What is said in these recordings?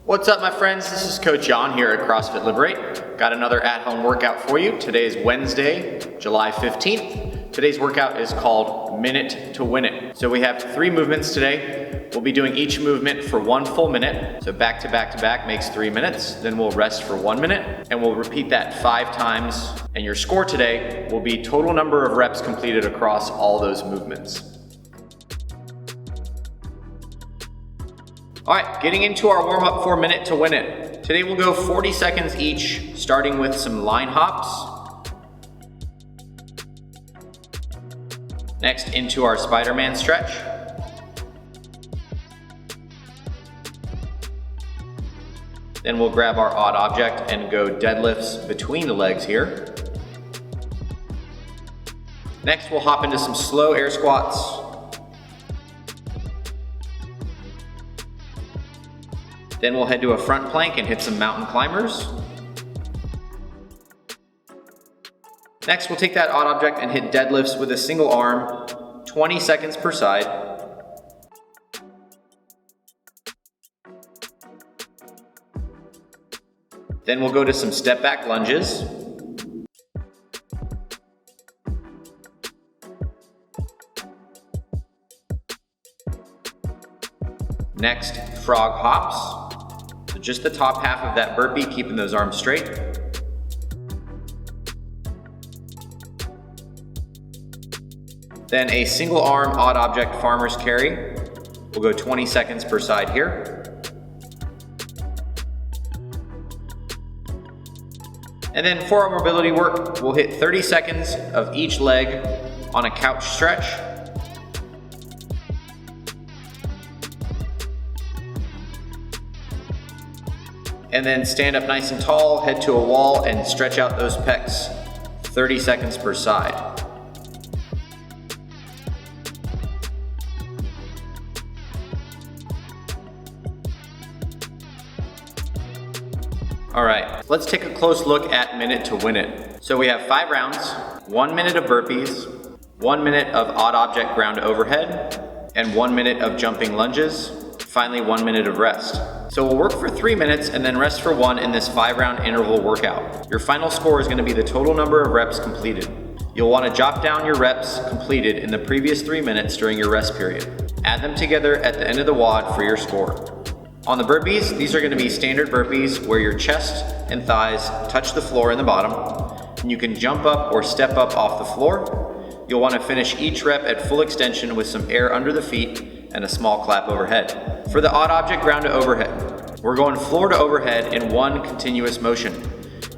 What's up, my friends? This is Coach Jan here at CrossFit Liberate. Got another at-home workout for you. Today is Wednesday, July 15th. Today's workout is called Minute to Win It. So we have 3 movements today. We'll be doing each movement for 1 full minute. So back to back to back makes 3 minutes. Then we'll rest for 1 minute and we'll repeat that 5 times. And your score today will be total number of reps completed across all those movements. All right, getting into our warm-up for Minute to Win It. Today we'll go 40 seconds each, starting with some line hops. Next, into our Spider-Man stretch. Then we'll grab our odd object and go deadlifts between the legs here. Next, we'll hop into some slow air squats. Then we'll head to a front plank and hit some mountain climbers. Next, we'll take that odd object and hit deadlifts with a single arm, 20 seconds per side. Then we'll go to some step back lunges. Next, frog hops. So just the top half of that burpee, keeping those arms straight. Then a single arm odd object farmer's carry. We'll go 20 seconds per side here. And then for our mobility work, we'll hit 30 seconds of each leg on a couch stretch. And then stand up nice and tall, head to a wall, and stretch out those pecs 30 seconds per side. All right, let's take a close look at Minute to Win It. So we have 5 rounds, 1 minute of burpees, 1 minute of odd object ground overhead, and 1 minute of jumping lunges, finally 1 minute of rest. So we'll work for 3 minutes and then rest for 1 in this 5-round interval workout. Your final score is going to be the total number of reps completed. You'll want to jot down your reps completed in the previous 3 minutes during your rest period. Add them together at the end of the WOD for your score. On the burpees, these are going to be standard burpees where your chest and thighs touch the floor in the bottom, and you can jump up or step up off the floor. You'll want to finish each rep at full extension with some air under the feet and a small clap overhead. For the odd object ground to overhead, we're going floor to overhead in 1 continuous motion.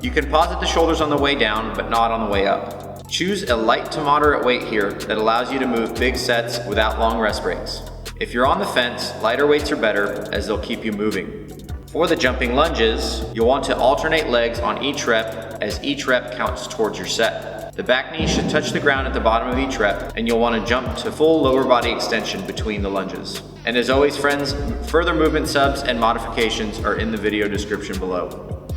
You can pause at the shoulders on the way down, but not on the way up. Choose a light to moderate weight here that allows you to move big sets without long rest breaks. If you're on the fence, lighter weights are better as they'll keep you moving. For the jumping lunges, you'll want to alternate legs on each rep as each rep counts towards your set. The back knee should touch the ground at the bottom of each rep, and you'll want to jump to full lower body extension between the lunges. And as always, friends, further movement subs and modifications are in the video description below.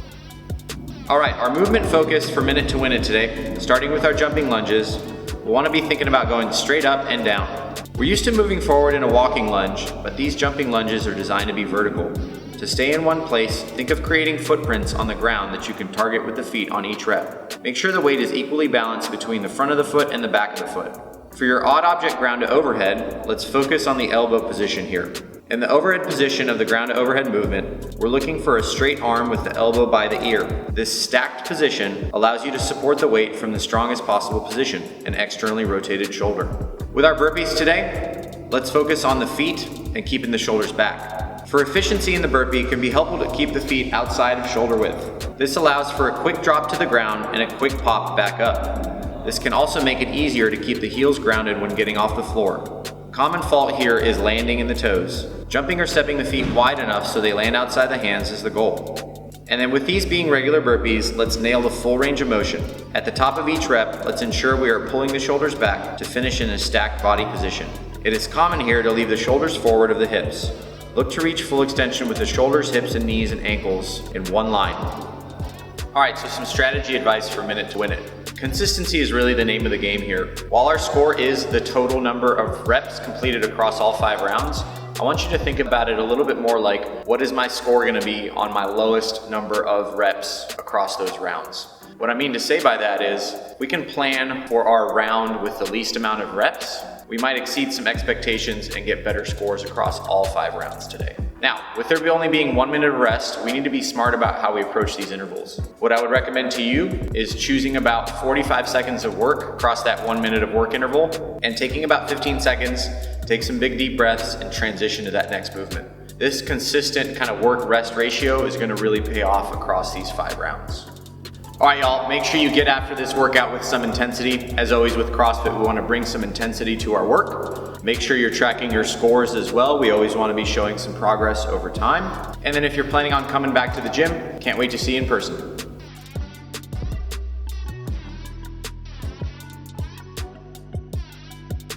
All right, our movement focus for Minute to Win It today, starting with our jumping lunges, we'll want to be thinking about going straight up and down. We're used to moving forward in a walking lunge, but these jumping lunges are designed to be vertical. To stay in one place, think of creating footprints on the ground that you can target with the feet on each rep. Make sure the weight is equally balanced between the front of the foot and the back of the foot. For your odd object ground to overhead, let's focus on the elbow position here. In the overhead position of the ground to overhead movement, we're looking for a straight arm with the elbow by the ear. This stacked position allows you to support the weight from the strongest possible position, an externally rotated shoulder. With our burpees today, let's focus on the feet and keeping the shoulders back. For efficiency in the burpee, it can be helpful to keep the feet outside of shoulder width. This allows for a quick drop to the ground and a quick pop back up. This can also make it easier to keep the heels grounded when getting off the floor. Common fault here is landing in the toes. Jumping or stepping the feet wide enough so they land outside the hands is the goal. And then with these being regular burpees, let's nail the full range of motion. At the top of each rep, let's ensure we are pulling the shoulders back to finish in a stacked body position. It is common here to leave the shoulders forward of the hips. Look to reach full extension with the shoulders, hips, and knees and ankles in one line. All right, so some strategy advice for Minute to Win It. Consistency is really the name of the game here. While our score is the total number of reps completed across all 5 rounds, I want you to think about it a little bit more like, what is my score gonna be on my lowest number of reps across those rounds? What I mean to say by that is, we can plan for our round with the least amount of reps. We might exceed some expectations and get better scores across all 5 rounds today. Now, with there only being 1 minute of rest, we need to be smart about how we approach these intervals. What I would recommend to you is choosing about 45 seconds of work across that 1 minute of work interval, and taking about 15 seconds, take some big deep breaths and transition to that next movement. This consistent kind of work-rest ratio is gonna really pay off across these 5 rounds. All right, y'all, make sure you get after this workout with some intensity. As always with CrossFit, we want to bring some intensity to our work. Make sure you're tracking your scores as well. We always want to be showing some progress over time. And then if you're planning on coming back to the gym, can't wait to see you in person.